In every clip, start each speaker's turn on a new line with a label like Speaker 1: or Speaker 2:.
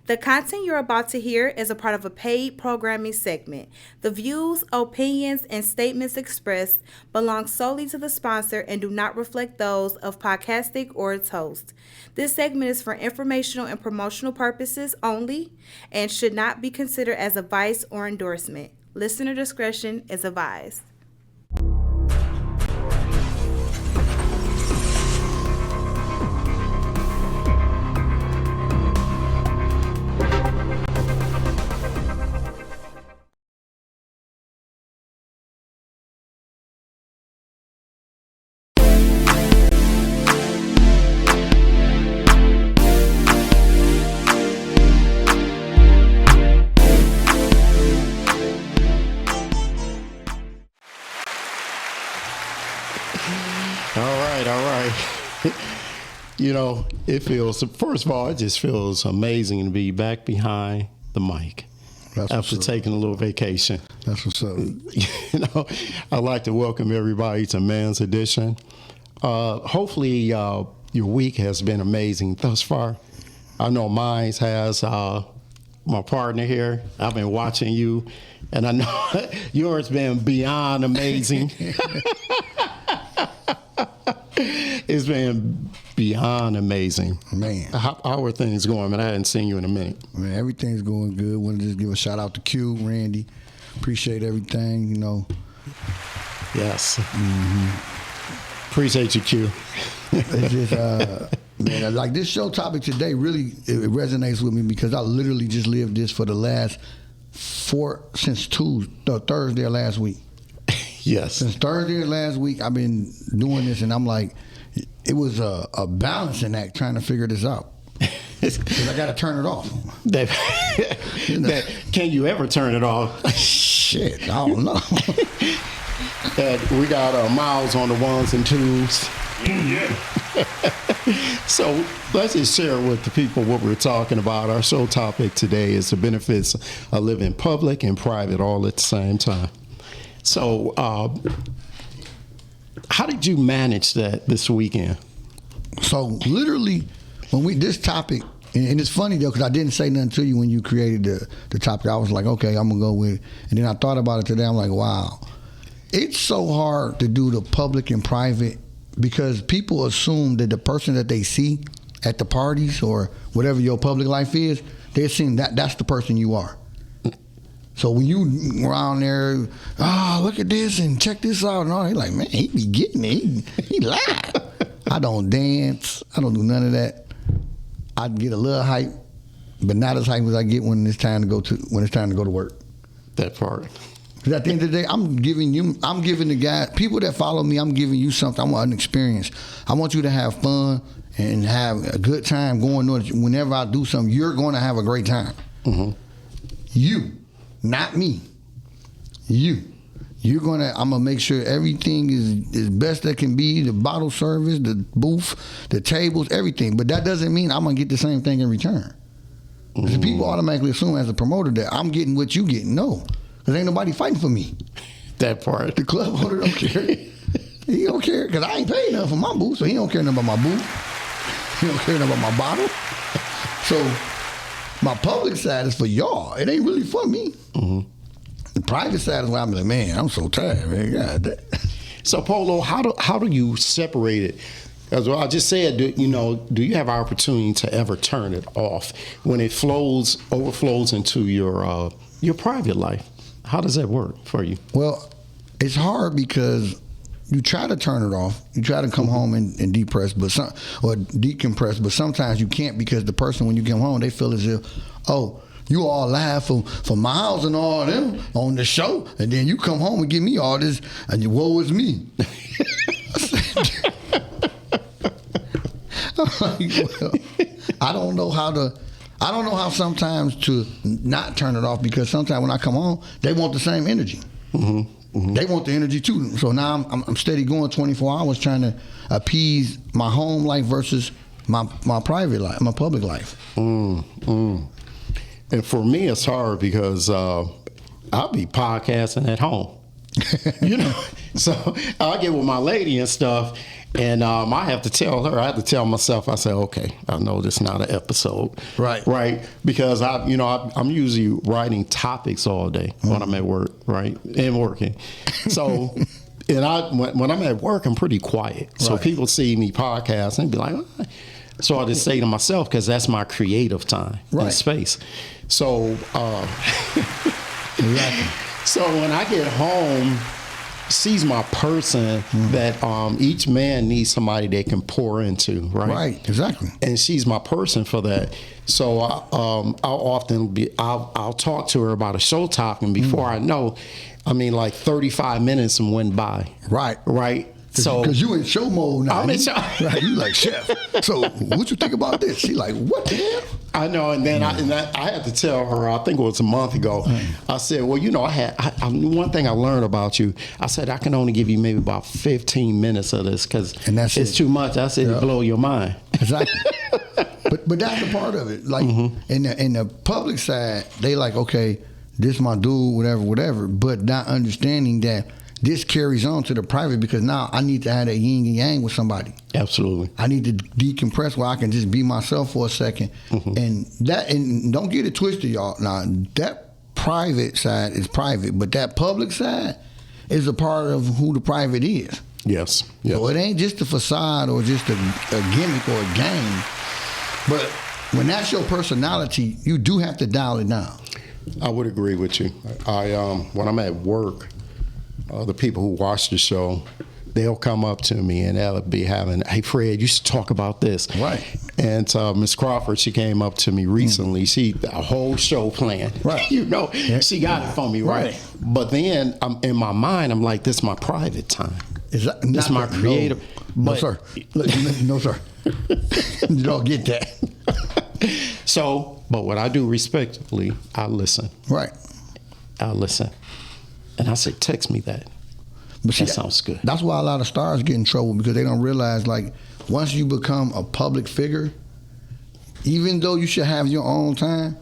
Speaker 1: The content you're about to hear is a part of a paid programming segment. The views, opinions, and statements expressed belong solely to the sponsor and do not reflect those of Podcastic or its host. This segment is for informational and promotional purposes only and should not be considered as advice or endorsement. Listener discretion is advised.
Speaker 2: All right. You know, it feels, first of all, it just feels amazing to be back behind the mic after taking a little vacation.
Speaker 3: That's what's up.
Speaker 2: You know, I'd like to welcome everybody to Man's Edition. Hopefully, your week has been amazing thus far. I know mine has. My partner here, I've been watching you, and I know yours been beyond amazing. It's been beyond amazing.
Speaker 3: Man.
Speaker 2: How are things going? Man, I hadn't seen you in a minute.
Speaker 3: Man, everything's going good. Want to just give a shout out to Q, Randy. Appreciate everything, you know.
Speaker 2: Yes. Mm-hmm. Appreciate you, Q.
Speaker 3: It's just, man, like this show topic today really it resonates with me because I literally just lived this for the last since Thursday of last week.
Speaker 2: Yes.
Speaker 3: Since Thursday of last week, I've been doing this, and I'm like, it was a balancing act trying to figure this out. Because I got to turn it off.
Speaker 2: Can you ever turn it off?
Speaker 3: Shit, I don't know.
Speaker 2: We got Miles on the ones and twos.
Speaker 4: Yeah.
Speaker 2: So let's just share with the people what we're talking about. Our show topic today is the benefits of living public and private all at the same time. So how did you manage that this weekend?
Speaker 3: So literally, when this topic, and it's funny though, because I didn't say nothing to you when you created the topic. I was like, okay, I'm going to go with it. And then I thought about it today. I'm like, wow. It's so hard to do the public and private because people assume that the person that they see at the parties or whatever your public life is, they assume that's the person you are. So when you around there, look at this and check this out and all, they like, man, he be getting it. He live. I don't dance. I don't do none of that. I get a little hype, but not as hype as I get when it's time to go to work.
Speaker 2: That part.
Speaker 3: Because at the end of the day, I'm giving the guy, people that follow me, I'm giving you something. I want an experience. I want you to have fun and have a good time going on. Whenever I do something, you're going to have a great time. Mm-hmm. You, not me. You. I'm gonna make sure everything is best that can be, the bottle service, the booth, the tables, everything. But that doesn't mean I'm gonna get the same thing in return. Because people automatically assume as a promoter that I'm getting what you getting. No. Because ain't nobody fighting for me.
Speaker 2: That part.
Speaker 3: The club owner don't care. He don't care because I ain't paying nothing for my booth, so he don't care nothing about my booth. He don't care nothing about my bottle. So my public side is for y'all. It ain't really for me. Mm-hmm. The private side is where I'm like, man, I'm so tired, man. God.
Speaker 2: So Polo, how do you separate it? As well, I just said, do you have opportunity to ever turn it off when it overflows into your private life? How does that work for you?
Speaker 3: Well, it's hard because you try to turn it off. You try to come home and decompress, but sometimes you can't because the person, when you come home, they feel as if, oh, you all live for Miles and all them on the show, and then you come home and give me all this, and you, woe is me. Well, I don't know how sometimes to not turn it off because sometimes when I come home, they want the same energy. Mm-hmm. Mm-hmm. They want the energy too. So now I'm steady going 24 hours trying to appease my home life versus my private life, my public life.
Speaker 2: And for me, it's hard because I'll be podcasting at home. So I get with my lady and stuff, and I have to tell her. I have to tell myself. I say, okay, I know this is not an episode, right? Because I'm usually writing topics all day when I'm at work, right, and working. So. And when I'm at work, I'm pretty quiet. So people see me podcast and be like, oh. So I just say to myself, because that's my creative time and space. So, so when I get home, she's my person that each man needs somebody they can pour into, right?
Speaker 3: Right, exactly.
Speaker 2: And she's my person for that. So I'll talk to her about a show topic, and before I know, like 35 minutes went by. Right. So
Speaker 3: because you in show mode now.
Speaker 2: I'm in show.
Speaker 3: Right. You like, chef. So what you think about this? She like, what the hell?
Speaker 2: I know, and then I had to tell her. I think it was a month ago. I said, well, one thing I learned about you. I said I can only give you maybe about 15 minutes of this because it's too much. I said to blow your mind.
Speaker 3: Exactly. but that's the part of it. Like in the public side, they like, okay, this my dude, whatever. But not understanding that this carries on to the private because now I need to have that yin and yang with somebody.
Speaker 2: Absolutely.
Speaker 3: I need to decompress where I can just be myself for a second. And don't get it twisted, y'all. Now, that private side is private, but that public side is a part of who the private is.
Speaker 2: Yes.
Speaker 3: So it ain't just a facade or just a gimmick or a game. But when that's your personality, you do have to dial it down.
Speaker 2: I would agree with you. When I'm at work, the people who watch the show, they'll come up to me and they'll be having, hey, Fred, you should talk about this.
Speaker 3: Right.
Speaker 2: And Miss Crawford, she came up to me recently. She a whole show plan.
Speaker 3: Right.
Speaker 2: She got it for me, right? But then in my mind, I'm like, this is my private time. This is my creative.
Speaker 3: No, sir. No, sir. You don't get that.
Speaker 2: So, but what I do respectfully, I listen.
Speaker 3: Right.
Speaker 2: I listen. And I said, text me that. But that sounds good.
Speaker 3: That's why a lot of stars get in trouble because they don't realize, like, once you become a public figure, even though you should have your own time,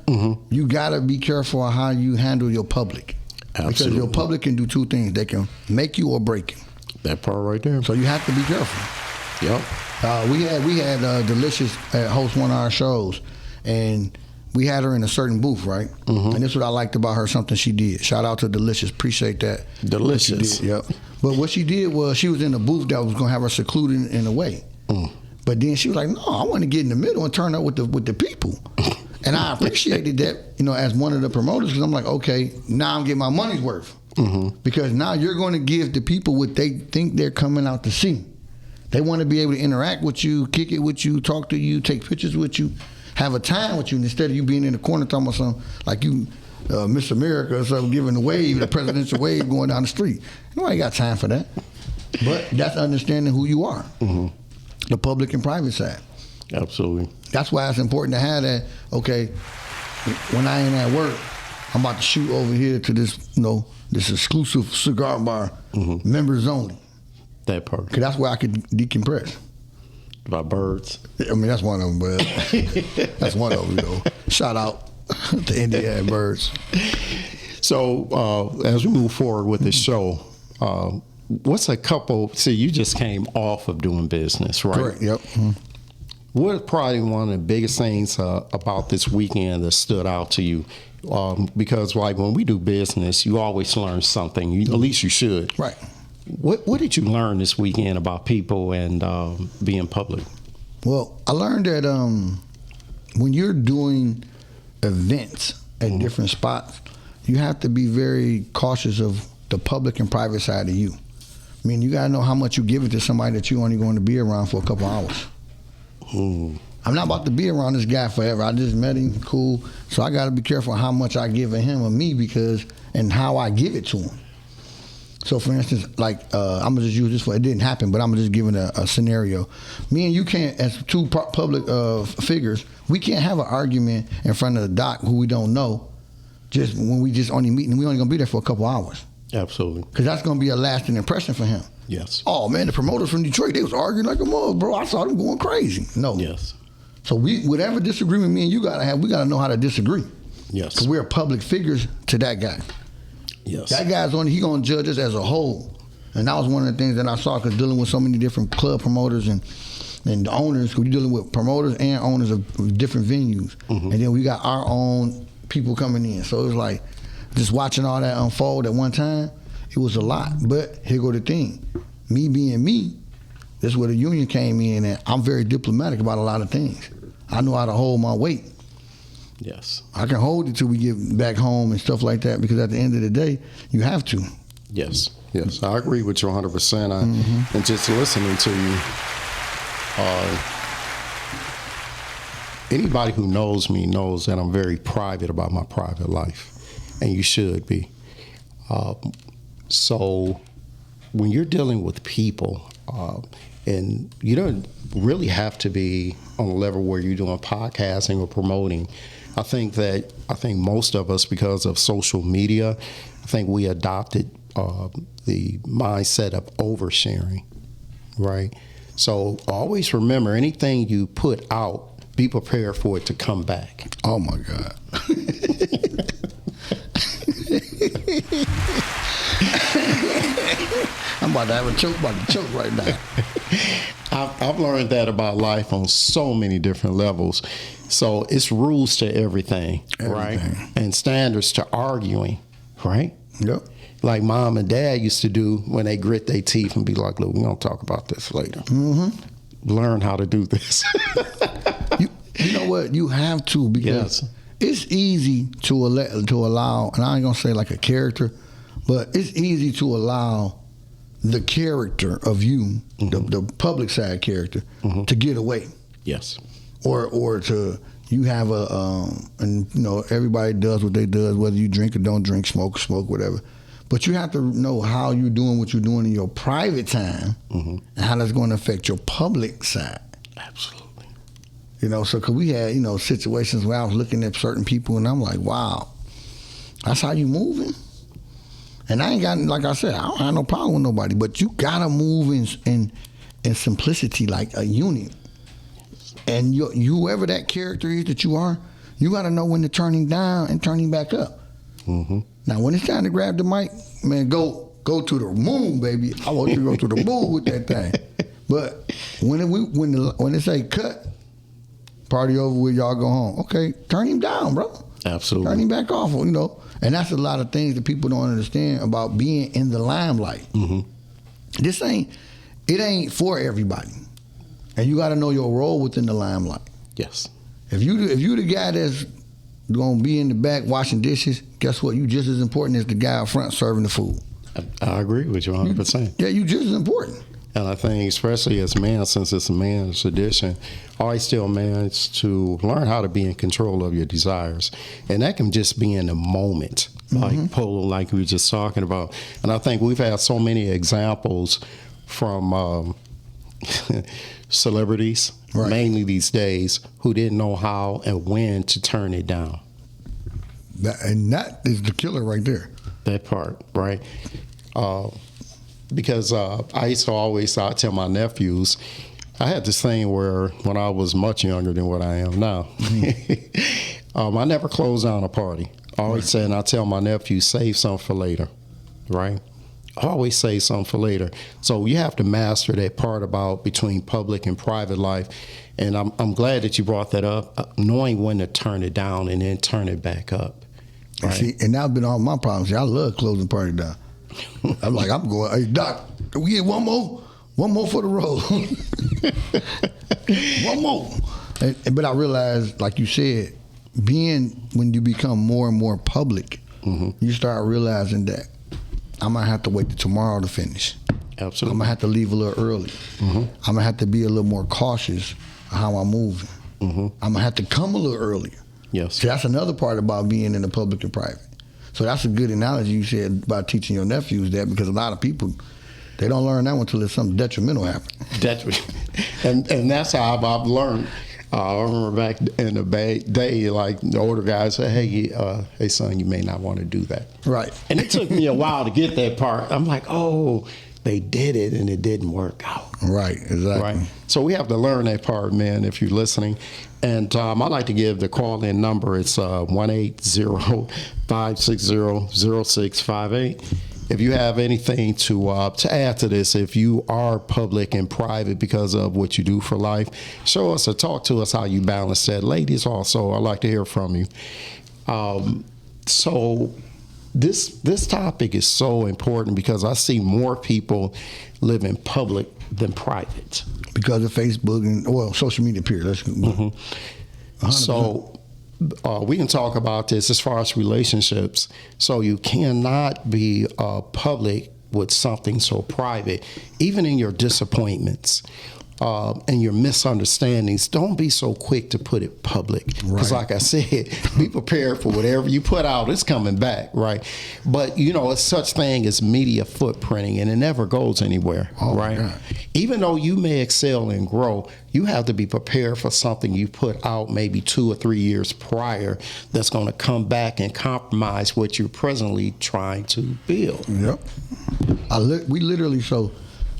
Speaker 3: you got to be careful on how you handle your public.
Speaker 2: Absolutely.
Speaker 3: Because your public can do two things. They can make you or break you.
Speaker 2: That part right there.
Speaker 3: So you have to be careful.
Speaker 2: Yep.
Speaker 3: We had Delicious host one of our shows, and we had her in a certain booth, right? And this is what I liked about her, something she did. Shout out to Delicious. Appreciate that.
Speaker 2: Delicious.
Speaker 3: Yep. But what she did was she was in a booth that was going to have her secluded in a way. But then she was like, no, I want to get in the middle and turn up with the people. And I appreciated that, as one of the promoters, because I'm like, okay, now I'm getting my money's worth. Because now you're going to give the people what they think they're coming out to see. They want to be able to interact with you, kick it with you, talk to you, take pictures with you, have a time with you, instead of you being in the corner talking about something like you Miss America or something, giving the wave, the presidential wave going down the street. Nobody got time for that. But that's understanding who you are, the public and private side.
Speaker 2: Absolutely.
Speaker 3: That's why it's important to have that, okay, when I ain't at work, I'm about to shoot over here to this, this exclusive cigar bar, members only.
Speaker 2: That part.
Speaker 3: Because that's where I could decompress.
Speaker 2: By birds.
Speaker 3: I mean, that's one of them, but that's one of them, Shout out to Indiana birds.
Speaker 2: So as we move forward with this show, what's a couple, see, you just came off of doing business, right?
Speaker 3: Correct, yep.
Speaker 2: What is probably one of the biggest things about this weekend that stood out to you? Because like when we do business, you always learn something. At least you should.
Speaker 3: Right.
Speaker 2: What did you learn this weekend about people and being public?
Speaker 3: Well, I learned that when you're doing events at different spots, you have to be very cautious of the public and private side of you. I mean, you got to know how much you give it to somebody that you're only going to be around for a couple hours. I'm not about to be around this guy forever. I just met him, cool. So I got to be careful how much I give him or me and how I give it to him. So, for instance, like, I'm going to just use this for, it didn't happen, but I'm just giving a scenario. Me and you can't, as two public figures, we can't have an argument in front of the doc who we don't know just when we just only meet, and we only going to be there for a couple hours.
Speaker 2: Absolutely.
Speaker 3: Because that's going to be a lasting impression for him.
Speaker 2: Yes.
Speaker 3: Oh, man, the promoters from Detroit, they was arguing like a mug, bro. I saw them going crazy. No.
Speaker 2: Yes.
Speaker 3: So whatever disagreement me and you got to have, we got to know how to disagree.
Speaker 2: Yes.
Speaker 3: Because we're public figures to that guy.
Speaker 2: Yes.
Speaker 3: That guy's he gonna judge us as a whole. And that was one of the things that I saw, because dealing with so many different club promoters and the owners, because you're dealing with promoters and owners of different venues. And then we got our own people coming in. So it was like, just watching all that unfold at one time, it was a lot. But here go the thing. Me being me, this is where the union came in, and I'm very diplomatic about a lot of things. I know how to hold my weight.
Speaker 2: Yes.
Speaker 3: I can hold it till we get back home and stuff like that, because at the end of the day, you have to.
Speaker 2: Yes. I agree with you 100%. And just listening to you, anybody who knows me knows that I'm very private about my private life, and you should be. So when you're dealing with people, and you don't really have to be on a level where you're doing podcasting or promoting. I think most of us, because of social media, I think we adopted the mindset of oversharing, right? So always remember, anything you put out, be prepared for it to come back.
Speaker 3: Oh my God. I'm about to have a choke right now.
Speaker 2: I've learned that about life on so many different levels. So it's rules to everything, right? And standards to arguing, right?
Speaker 3: Yep.
Speaker 2: Like mom and dad used to do when they grit their teeth and be like, look, we're going to talk about this later. Learn how to do this.
Speaker 3: You know what? You have to, because it's easy to allow, and I ain't going to say like a character, but it's easy to allow the character of you, the public side character, to get away.
Speaker 2: Yes.
Speaker 3: Or to, you have and you know, everybody does what they does, whether you drink or don't drink, smoke, whatever. But you have to know how you're doing what you're doing in your private time, and how that's going to affect your public side.
Speaker 2: Absolutely.
Speaker 3: You know, so, because we had, you know, situations where I was looking at certain people and I'm like, wow, that's how you moving? And I ain't got, like I said, I don't have no problem with nobody, but you gotta move in simplicity, like a unit. And whoever that character is that you are, you gotta know when to turn him down and turn him back up. Now, when it's time to grab the mic, man, go to the moon, baby. I want you to go to the moon with that thing. But when it say cut, party over with, y'all go home. Okay, turn him down, bro.
Speaker 2: Absolutely.
Speaker 3: Turn him back off, you know. And that's a lot of things that people don't understand about being in the limelight. This ain't for everybody. And you got to know your role within the limelight.
Speaker 2: Yes.
Speaker 3: If you the guy that's gonna be in the back washing dishes, guess what? You just as important as the guy up front serving the food.
Speaker 2: I agree with you 100%.
Speaker 3: Yeah, you just as important.
Speaker 2: And I think, especially as men, since it's a man's tradition, I always tell men to learn how to be in control of your desires. And that can just be in the moment, like Polo, like we were just talking about. And I think we've had so many examples from celebrities, mainly these days, who didn't know how and when to turn it down.
Speaker 3: That is the killer right there.
Speaker 2: That part, right? Because I used to always tell my nephews, I had this thing where when I was much younger than what I am now, I never closed down a party. I always said, and I tell my nephews, save something for later, right? I always say something for later. So you have to master that part about between public and private life. And I'm glad that you brought that up, knowing when to turn it down and then turn it back up. Right?
Speaker 3: And that's been all my problems. I love closing party down. I'm like, I'm going, hey, Doc, can we get one more for the road. One more. But I realized, like you said, when you become more and more public, you start realizing that I might have to wait till tomorrow to finish.
Speaker 2: Absolutely.
Speaker 3: I'm going to have to leave a little early. I'm going to have to be a little more cautious of how I'm moving. I'm going to have to come a little earlier.
Speaker 2: Yes.
Speaker 3: So that's another part about being in the public and private. So that's a good analogy you said about teaching your nephews that, because a lot of people, they don't learn that one until there's something detrimental happens.
Speaker 2: And that's how I've learned. I remember back in the day, like the older guys say, hey son, you may not want to do that.
Speaker 3: Right.
Speaker 2: And it took me a while to get that part. I'm like, oh, they did it and it didn't work out.
Speaker 3: Right, exactly. Right.
Speaker 2: So we have to learn that part, man, if you're listening. And I like to give the call-in number. It's 1-800-560-0658. if you have anything to add to this, if you are public and private because of what you do for life, show us or talk to us how you balance that. Ladies, also, I'd like to hear from you. So this topic is so important because I see more people live in public than private
Speaker 3: because of Facebook and social media. Period.
Speaker 2: So we can talk about this as far as relationships. So you cannot be public with something so private, even in your disappointments and your misunderstandings. Don't be so quick to put it public. Because like I said, be prepared for whatever you put out, it's coming back, right? But, it's such thing as media footprinting, and it never goes anywhere, right? Even though you may excel and grow, you have to be prepared for something you put out maybe 2 or 3 years prior that's going to come back and compromise what you're presently trying to build.
Speaker 3: Yep. We literally,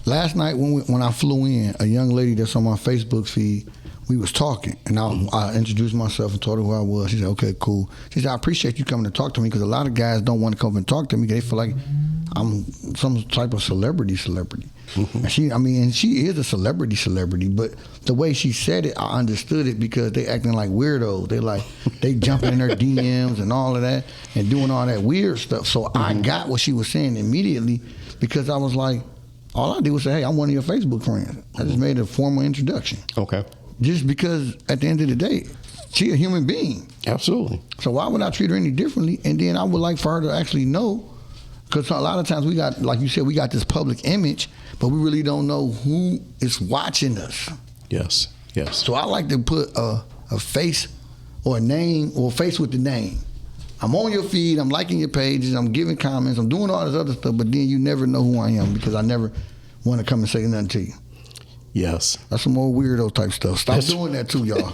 Speaker 3: last night when I flew in, a young lady that's on my Facebook feed, we was talking, and I introduced myself and told her who I was. She said, okay, cool. She said, I appreciate you coming to talk to me because a lot of guys don't want to come and talk to me because they feel like I'm some type of celebrity. And she is a celebrity, but the way she said it, I understood it because they acting like weirdos. They jumping in her DMs and all of that and doing all that weird stuff. So I got what she was saying immediately because I was like, all I did was say, hey, I'm one of your Facebook friends. I just made a formal introduction.
Speaker 2: Okay.
Speaker 3: Just because at the end of the day, she a human being.
Speaker 2: Absolutely.
Speaker 3: So why would I treat her any differently? And then I would like for her to actually know, because a lot of times we got, like you said, we got this public image, but we really don't know who is watching us.
Speaker 2: Yes.
Speaker 3: So I like to put a face or a name or a face with the name. I'm on your feed, I'm liking your pages, I'm giving comments, I'm doing all this other stuff, but then you never know who I am because I never want to come and say nothing to you.
Speaker 2: Yes.
Speaker 3: That's some more weirdo type stuff. Stop doing that too, y'all.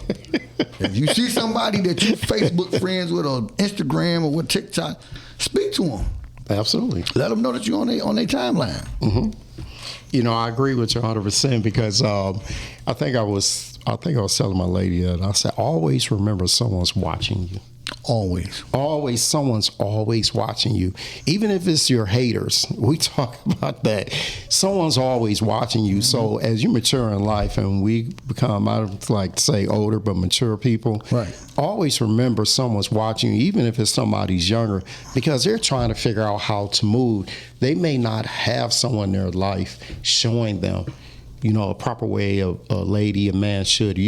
Speaker 3: If you see somebody that you Facebook friends with or Instagram or with TikTok, speak to them.
Speaker 2: Absolutely.
Speaker 3: Let them know that you're on their timeline.
Speaker 2: Mm-hmm. I agree with you 100% because I think I was telling my lady that I said, always remember someone's watching you. Always, someone's always watching you. Even if it's your haters, we talk about that. Someone's always watching you. So as you mature in life and we become, I don't like to say older, but mature people, always remember someone's watching you, even if it's somebody's younger, because they're trying to figure out how to move. They may not have someone in their life showing them a proper way a man should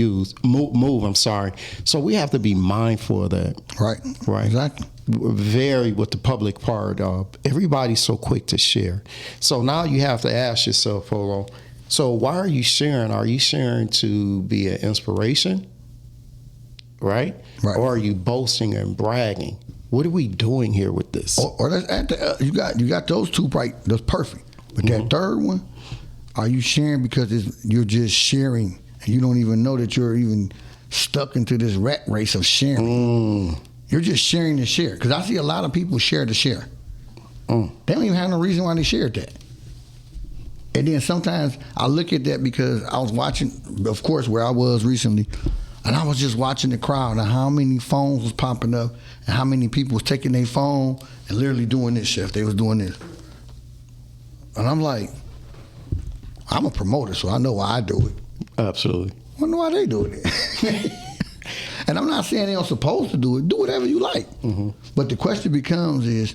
Speaker 2: move. So we have to be mindful of that.
Speaker 3: Right. Exactly.
Speaker 2: Very with the public part. Everybody's so quick to share. So now you have to ask yourself, Polo, so why are you sharing? Are you sharing to be an inspiration? Right. Or are you boasting and bragging? What are we doing here with this?
Speaker 3: Or that's you got those two right. That's perfect. But that third one, are you sharing because you're just sharing and you don't even know that you're even stuck into this rat race of sharing? You're just sharing to share. Because I see a lot of people share to share. They don't even have no reason why they shared that. And then sometimes I look at that because I was watching, of course, where I was recently, and I was just watching the crowd and how many phones was popping up and how many people was taking their phone and literally doing this shit. They was doing this. And I'm like, I'm a promoter, so I know why I do it.
Speaker 2: Absolutely.
Speaker 3: I wonder why they do it. And I'm not saying they're not supposed to do it. Do whatever you like. But the question becomes is,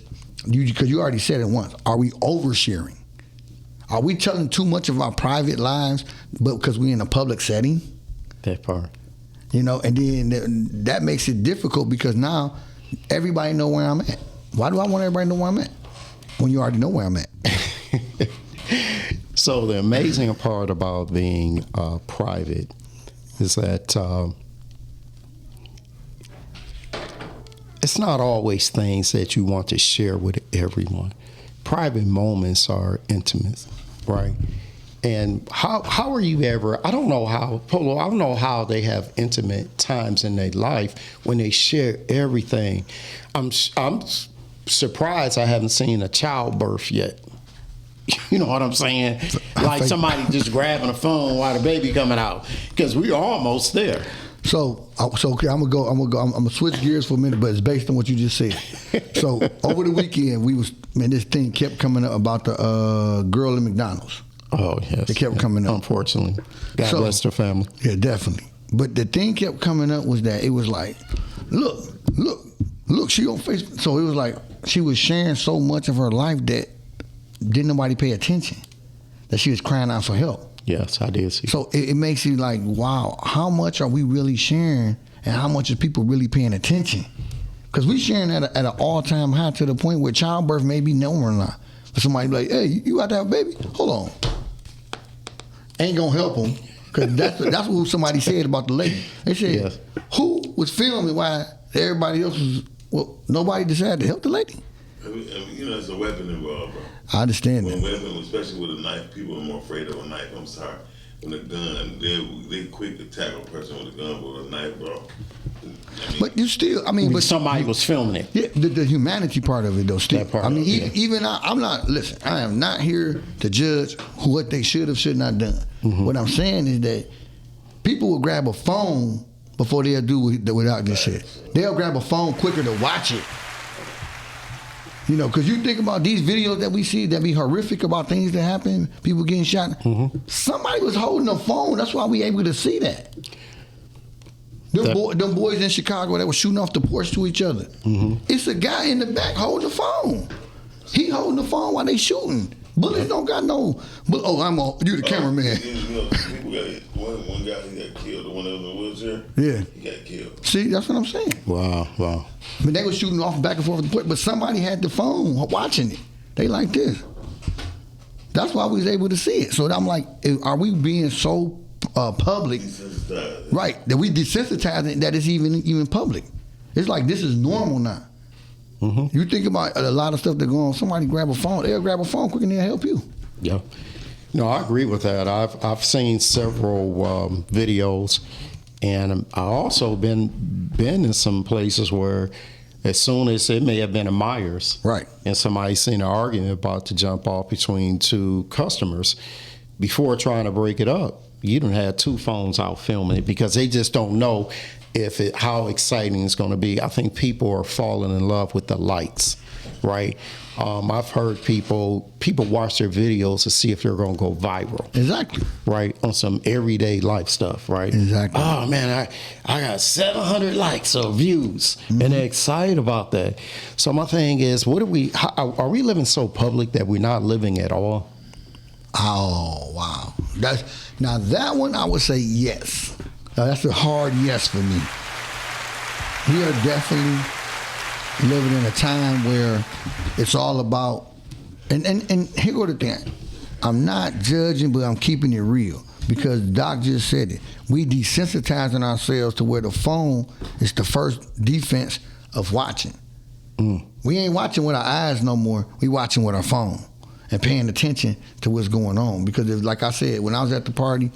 Speaker 3: because you already said it once, are we oversharing? Are we telling too much of our private lives, but because we're in a public setting?
Speaker 2: That part.
Speaker 3: And then that makes it difficult because now everybody know where I'm at. Why do I want everybody to know where I'm at when you already know where I'm at?
Speaker 2: So the amazing part about being private is that it's not always things that you want to share with everyone. Private moments are intimate, right? And how are you ever, I don't know how they have intimate times in their life when they share everything. I'm surprised I haven't seen a childbirth yet. You know what I'm saying? Like somebody just grabbing a phone while the baby coming out, because we're almost there.
Speaker 3: Okay, I'm gonna switch gears for a minute, but it's based on what you just said. So over the weekend, this thing kept coming up about the girl in McDonald's.
Speaker 2: Oh yes,
Speaker 3: it kept coming up.
Speaker 2: Unfortunately, God bless her family.
Speaker 3: Yeah, definitely. But the thing kept coming up was that it was like, look, she on Facebook. So it was like she was sharing so much of her life that didn't nobody pay attention, that she was crying out for help.
Speaker 2: Yes, I did see.
Speaker 3: So it makes you like, wow, how much are we really sharing, and how much is people really paying attention? Because we sharing at an all-time high to the point where childbirth may be normal now. But somebody be like, hey, you got to have a baby? Hold on. Ain't gonna help them. Because that's what somebody said about the lady. They said, yes. Who was filming while everybody else was, nobody decided to help the lady?
Speaker 4: I mean, there's a weapon involved, bro.
Speaker 3: I understand
Speaker 4: that.
Speaker 3: Weapon,
Speaker 4: especially with a knife, people are more afraid of a knife. I'm sorry. When a gun, they quick to tackle a person with a gun with a knife, bro.
Speaker 3: But you still, but
Speaker 2: somebody was filming it.
Speaker 3: Yeah, the humanity part of it, though, still. Even I'm not, listen, I am not here to judge what they should not done. Mm-hmm. What I'm saying is that people will grab a phone before they'll do what I just said. They'll grab a phone quicker to watch it. Because you think about these videos that we see that be horrific about things that happen, people getting shot. Mm-hmm. Somebody was holding a phone. That's why we able to see that. Them boys in Chicago that were shooting off the porch to each other. Mm-hmm. It's a guy in the back holding the phone. He holding the phone while they shooting. Bullets don't got no. You the cameraman.
Speaker 4: People got one guy he got killed. The one that was in the wheelchair.
Speaker 3: Yeah,
Speaker 4: he got killed.
Speaker 3: See, that's what I'm saying.
Speaker 2: Wow.
Speaker 3: But they were shooting off back and forth, but somebody had the phone watching it. They like this. That's why we was able to see it. So I'm like, are we being so public, right? That we desensitizing it, that it's even public. It's like this is normal now. Mm-hmm. You think about a lot of stuff that go on. Somebody grab a phone, they'll grab a phone quick and they'll help you.
Speaker 2: Yeah. No, I agree with that. I've seen several videos, and I also been in some places where, as soon as it may have been a Myers,
Speaker 3: right,
Speaker 2: and somebody seen an argument about to jump off between two customers, before trying to break it up, you done had two phones out filming it because they just don't know how exciting it's going to be. I think people are falling in love with the lights, right? I've heard people watch their videos to see if they're going to go viral.
Speaker 3: Exactly.
Speaker 2: Right? On some everyday life stuff, right?
Speaker 3: Exactly.
Speaker 2: Oh, man, I got 700 likes or views, mm-hmm. and they're excited about that. So my thing is, are we living so public that we're not living at all?
Speaker 3: Oh, wow. That one I would say yes. That's a hard yes for me. We are definitely living in a time where it's all about, and here go the thing. I'm not judging, but I'm keeping it real, because Doc just said it. We desensitizing ourselves to where the phone is the first defense of watching. Mm. We ain't watching with our eyes no more. We watching with our phone and paying attention to what's going on. Because like I said, when I was at the party,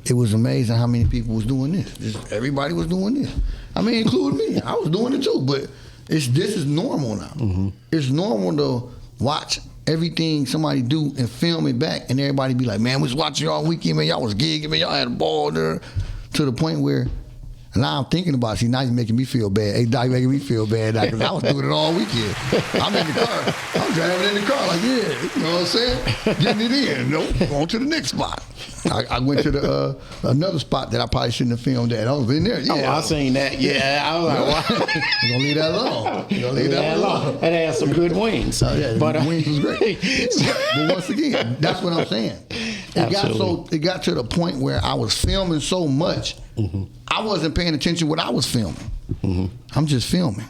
Speaker 3: it was amazing how many people was doing this. Everybody was doing this. I mean, including me. I was doing it too, but this is normal now. Mm-hmm. It's normal to watch everything somebody do and film it back, and everybody be like, man, we was watching y'all weekend, man, y'all was gigging, man, y'all had a ball there, to the point where, now I'm thinking about it. See, now he's making me feel bad. Hey, Doc, making me feel bad now, because I was doing it all weekend. I'm in the car. I'm driving in the car like, yeah, you know what I'm saying? Getting it in. Nope, going to the next spot. I went to the another spot that I probably shouldn't have filmed at. I was in there. Yeah.
Speaker 2: Oh, I seen that. Yeah, I was like, wow.
Speaker 3: You're going to leave that alone. You're going to leave that alone.
Speaker 2: It had some good wings.
Speaker 3: Yeah, but the wings was great. But once again, that's what I'm saying. It got to the point where I was filming so much, mm-hmm. I wasn't paying attention to what I was filming. Mm-hmm. I'm just filming.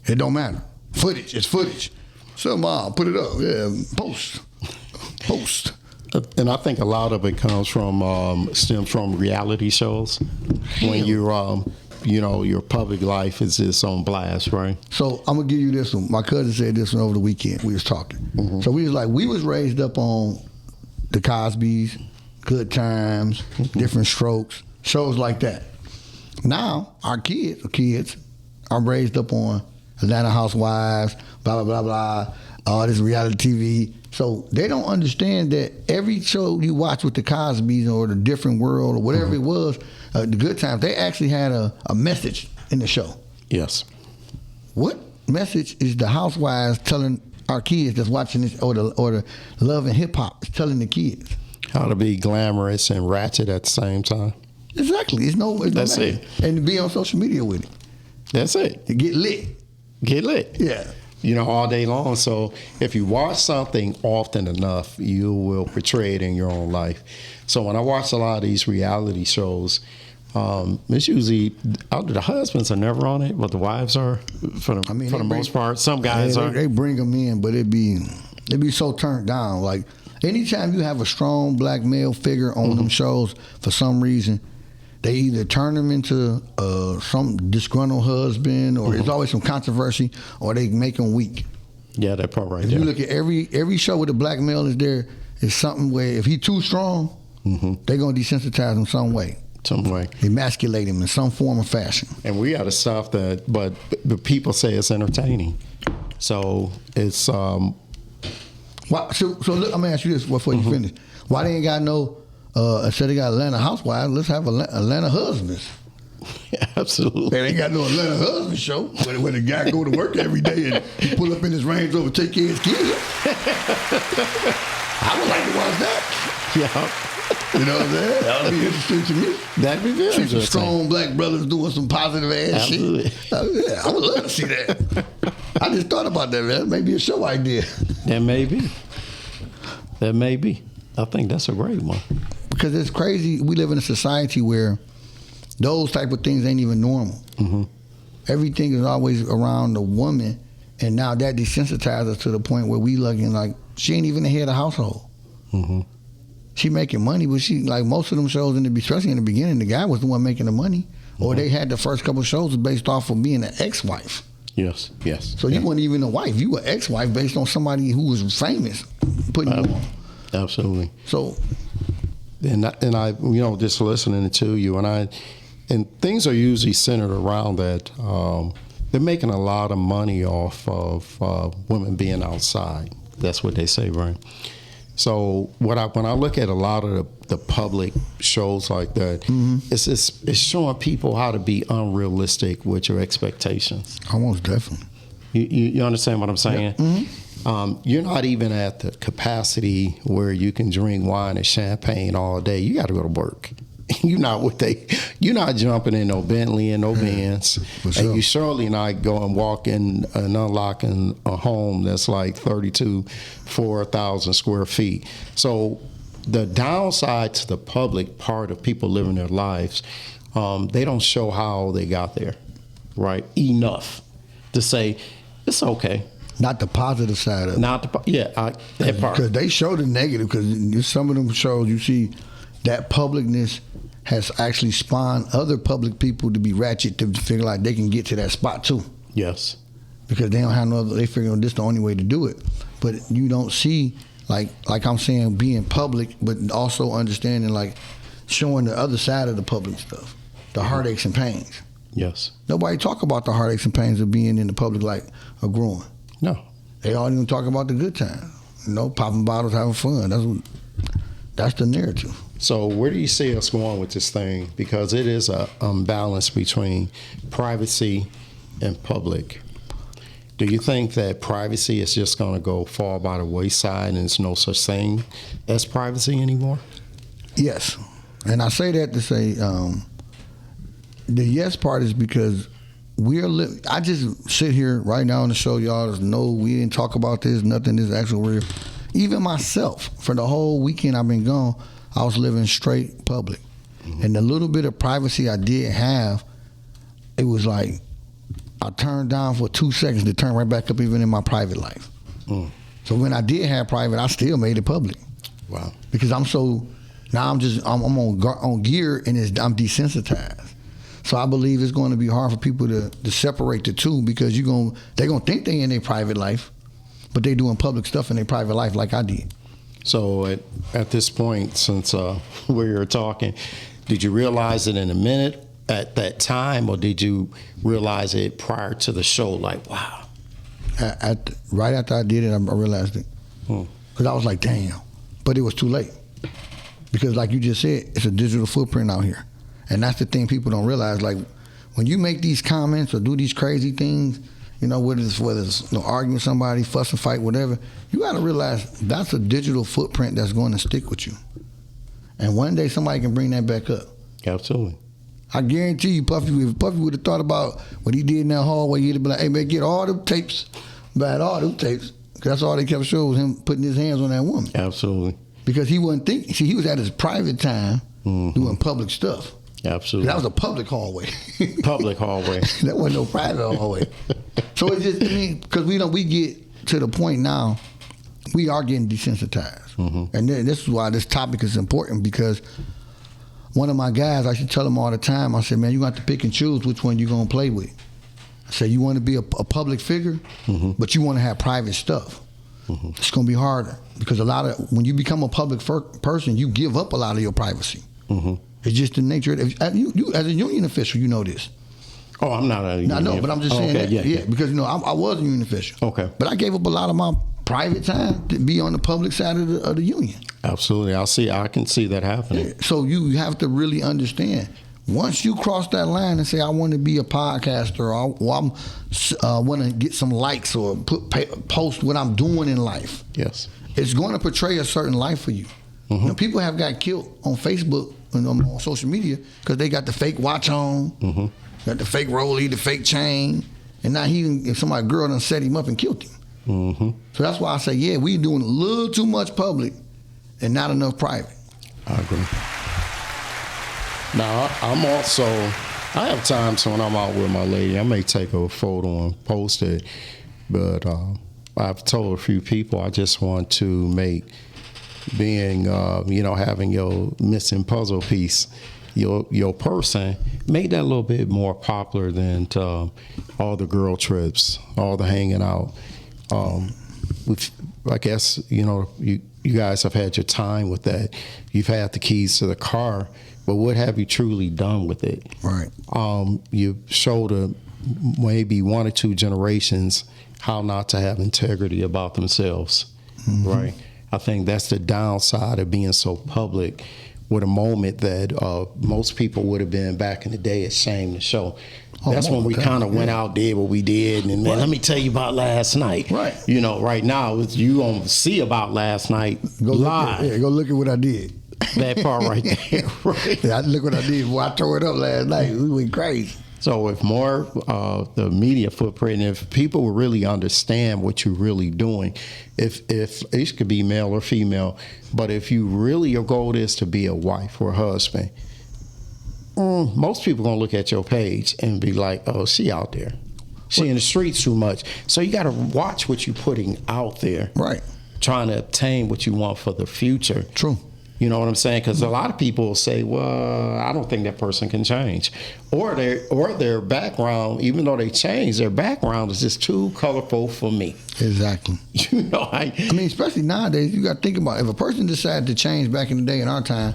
Speaker 3: It don't matter. Footage. It's footage. Somehow, put it up. Yeah, post.
Speaker 2: And I think a lot of it stems from reality shows. When you're, your public life is just on blast, right?
Speaker 3: So I'm gonna give you this one. My cousin said this one over the weekend. We was talking. Mm-hmm. So we was raised up on the Cosbys, Good Times, mm-hmm. Different Strokes, shows like that. Now our kids are raised up on Atlanta Housewives, blah blah blah blah, all this reality TV. So they don't understand that every show you watch with the Cosbys or the Different World or whatever it was, the Good Times, they actually had a message in the show.
Speaker 2: Yes.
Speaker 3: What message is the housewives telling our kids that's watching this, or the Love and Hip Hop is telling the kids?
Speaker 2: How to be glamorous and ratchet at the same time.
Speaker 3: Exactly. That's
Speaker 2: it.
Speaker 3: And to be on social media with it.
Speaker 2: That's it.
Speaker 3: To get lit.
Speaker 2: Get lit.
Speaker 3: Yeah.
Speaker 2: All day long. So if you watch something often enough, you will portray it in your own life. So when I watch a lot of these reality shows, it's usually the husbands are never on it, but the wives are for the most part. Some guys are.
Speaker 3: They bring them in, but it be so turned down. Like anytime you have a strong black male figure on them shows, for some reason, they either turn them into some disgruntled husband, or there's always some controversy, or they make them weak.
Speaker 2: Yeah, that part right
Speaker 3: if
Speaker 2: there.
Speaker 3: You look at every show with a black male is there is something where if he too strong, they're gonna desensitize him some way. Emasculate him in some form or fashion.
Speaker 2: And we got to stop that, but the people say it's entertaining. So it's
Speaker 3: Why, so look, I'm gonna ask you this before you finish. Why they ain't got no? Instead they got Atlanta housewives, let's have Atlanta husbands.
Speaker 2: Yeah, absolutely.
Speaker 3: They ain't got no Atlanta husband show where the guy go to work every day and he pull up in his Range Rover, take care of his kids. I would like to watch that.
Speaker 2: Yeah.
Speaker 3: You know what I'm saying? That would be interesting to me.
Speaker 2: That'd be very interesting.
Speaker 3: Some strong black brothers doing some positive ass
Speaker 2: Absolutely.
Speaker 3: shit. Yeah, I would love to see that. I just thought about that, man. Maybe a show idea.
Speaker 2: That may be. I think that's a great one.
Speaker 3: Because it's crazy. We live in a society where those type of things ain't even normal. Everything is always around the woman, and now that desensitizes us to the point where we looking like she ain't even the head of the household. She making money, but she, like most of them shows, especially in the beginning, the guy was the one making the money, or they had the first couple of shows based off of being an ex-wife.
Speaker 2: Yes.
Speaker 3: So you weren't even a wife; you were ex-wife based on somebody who was famous putting you on.
Speaker 2: Absolutely.
Speaker 3: So,
Speaker 2: and I, just listening to you, and things are usually centered around that. They're making a lot of money off of women being outside. That's what they say, right? So when I look at a lot of the public shows like that, it's showing people how to be unrealistic with your expectations.
Speaker 3: Almost definitely.
Speaker 2: You understand what I'm saying? You're not even at the capacity where you can drink wine and champagne all day. You got to go to work. You're not jumping in no Bentley and no Benz, and you surely not going walking and unlocking a home that's like 4,000 square feet. So the downside to the public part of people living their lives, they don't show how they got there, right? Enough to say it's okay.
Speaker 3: Not the positive side of it.
Speaker 2: That part.
Speaker 3: Because they show the negative. Because some of them shows you see that publicness has actually spawned other public people to be ratchet to figure like they can get to that spot too.
Speaker 2: Yes.
Speaker 3: Because they don't have no other, they figure this the only way to do it. But you don't see, like I'm saying, being public, but also understanding, like showing the other side of the public stuff, the heartaches and pains.
Speaker 2: Yes.
Speaker 3: Nobody talk about the heartaches and pains of being in the public like a growing.
Speaker 2: No.
Speaker 3: They all even talk about the good time. Popping bottles, having fun. That's the narrative.
Speaker 2: So where do you see us going with this thing? Because it is a balance between privacy and public. Do you think that privacy is just going to fall by the wayside and there's no such thing as privacy anymore?
Speaker 3: Yes. And I say that to say the yes part is because I just sit here right now on the show, y'all just know we didn't talk about this, nothing is actual real. Even myself, for the whole weekend I've been gone, I was living straight public. And the little bit of privacy I did have, it was like I turned down for 2 seconds to turn right back up even in my private life. So when I did have private, I still made it public.
Speaker 2: Wow.
Speaker 3: Because I'm on gear and I'm desensitized. So I believe it's going to be hard for people to separate the two because they're going to think they in their private life, but they doing public stuff in their private life like I did.
Speaker 2: So at this point, since we were talking, did you realize it in a minute at that time, or did you realize it prior to the show? Like, wow.
Speaker 3: Right after I did it, I realized it. Because I was like, damn. But it was too late. Because like you just said, it's a digital footprint out here. And that's the thing people don't realize. Like, when you make these comments or do these crazy things, you know, whether it's arguing with somebody, fuss and fight, whatever, you got to realize that's a digital footprint that's going to stick with you. And one day somebody can bring that back up.
Speaker 2: Absolutely.
Speaker 3: I guarantee you, Puffy, if Puffy would have thought about what he did in that hallway, he'd have been like, hey, man, get all them tapes. Bad all them tapes. Because that's all they kept showing was him putting his hands on that woman.
Speaker 2: Absolutely.
Speaker 3: Because he wasn't thinking. See, he was at his private time doing public stuff.
Speaker 2: Absolutely.
Speaker 3: That was a public hallway.
Speaker 2: Public hallway.
Speaker 3: That wasn't no private hallway. So it's just, I mean, because we get to the point now, we are getting desensitized. And this is why this topic is important, because one of my guys, I should tell him all the time, I said, man, you got to pick and choose which one you're going to play with. I said, you want to be a public figure, but you want to have private stuff. It's going to be harder, because when you become a public person, you give up a lot of your privacy. It's just the nature. You as a union official, you know this.
Speaker 2: Oh, I'm not a union.
Speaker 3: I know, but I'm just saying that.
Speaker 2: Yeah,
Speaker 3: because, you know, I was a union official.
Speaker 2: Okay.
Speaker 3: But I gave up a lot of my private time to be on the public side of the union.
Speaker 2: Absolutely. I can see that happening.
Speaker 3: So you have to really understand, once you cross that line and say, I want to be a podcaster, or I want to get some likes or post what I'm doing in life.
Speaker 2: Yes.
Speaker 3: It's going to portray a certain life for you. You know, people have got killed on Facebook and on social media because they got the fake watch on, got the fake rollie, the fake chain, and now if somebody's girl done set him up and killed him. So that's why I say, yeah, we doing a little too much public and not enough private.
Speaker 2: I agree. Now, I have times when I'm out with my lady, I may take a photo and post it, but I've told a few people I just want to make being, having your missing puzzle piece, your person, make that a little bit more popular than all the girl trips, all the hanging out. I guess, you guys have had your time with that. You've had the keys to the car, but what have you truly done with it?
Speaker 3: Right.
Speaker 2: You showed maybe one or two generations how not to have integrity about themselves, right? I think that's the downside of being so public, with a moment that most people would have been back in the day ashamed to show. That's when we kind of went out, did what we did, and man, let me tell you about last night.
Speaker 3: Right.
Speaker 2: Right now, you gonna see about last night live.
Speaker 3: Go look at what I did.
Speaker 2: That part right there. Right.
Speaker 3: Yeah, look what I did. Boy, I tore it up last night. We went crazy.
Speaker 2: So if more the media footprint, if people would really understand what you're really doing, if it could be male or female, but if your goal is to be a wife or a husband, most people gonna look at your page and be like, oh, she out there. She in the streets too much. So you gotta watch what you're putting out there.
Speaker 3: Right. Trying
Speaker 2: to obtain what you want for the future.
Speaker 3: True.
Speaker 2: You know what I'm saying? Because a lot of people will say, well, I don't think that person can change. Or their background, even though they change, their background is just too colorful for me.
Speaker 3: Exactly.
Speaker 2: I
Speaker 3: mean, especially nowadays, you got to think about it. If a person decided to change back in the day in our time,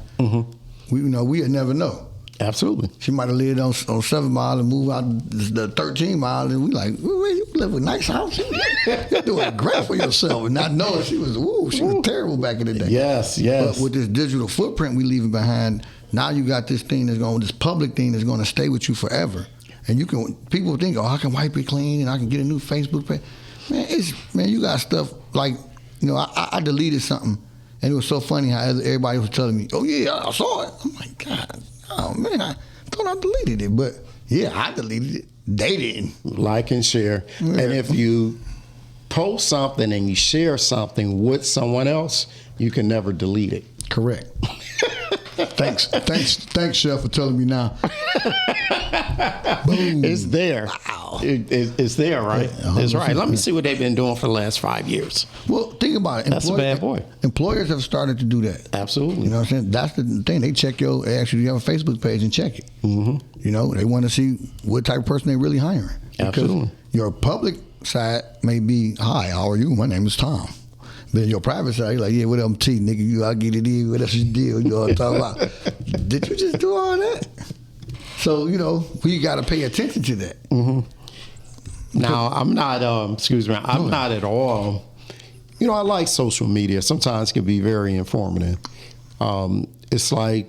Speaker 3: we'd never know.
Speaker 2: Absolutely.
Speaker 3: She might have lived on 7 Mile and moved out the 13 Mile, and we like, well, you live in a nice house. You're doing great for yourself, and not knowing she was terrible back in the day.
Speaker 2: Yes.
Speaker 3: But with this digital footprint we leaving behind, now you got this public thing that's going to stay with you forever. And people think, oh, I can wipe it clean and I can get a new Facebook page. Man, you got stuff like, I deleted something, and it was so funny how everybody was telling me, oh yeah, I saw it. I'm like, God. Oh man, I thought I deleted it, but yeah, I deleted it. They didn't.
Speaker 2: Like and share. Yeah. And if you post something and you share something with someone else, you can never delete it.
Speaker 3: Correct. Thanks, Chef, for telling me now. Boom.
Speaker 2: It's there. Wow. It's there, right? Yeah, it's right. Let me see what they've been doing for the last 5 years.
Speaker 3: Well, think about it.
Speaker 2: That's a bad boy.
Speaker 3: Employers have started to do that.
Speaker 2: Absolutely.
Speaker 3: You know what I'm saying? That's the thing. They check actually, you have a Facebook page and check it. They want to see what type of person they're really hiring.
Speaker 2: Absolutely.
Speaker 3: Because your public side may be, hi, how are you? My name is Tom. But in your private side, you're like, yeah, what up, T, nigga? I'll get it in. What else you did? You know what I'm talking about? Did you just do all that? So, we got to pay attention to that.
Speaker 2: Now, I'm not, I'm not at all I like social media. Sometimes it can be very informative. It's like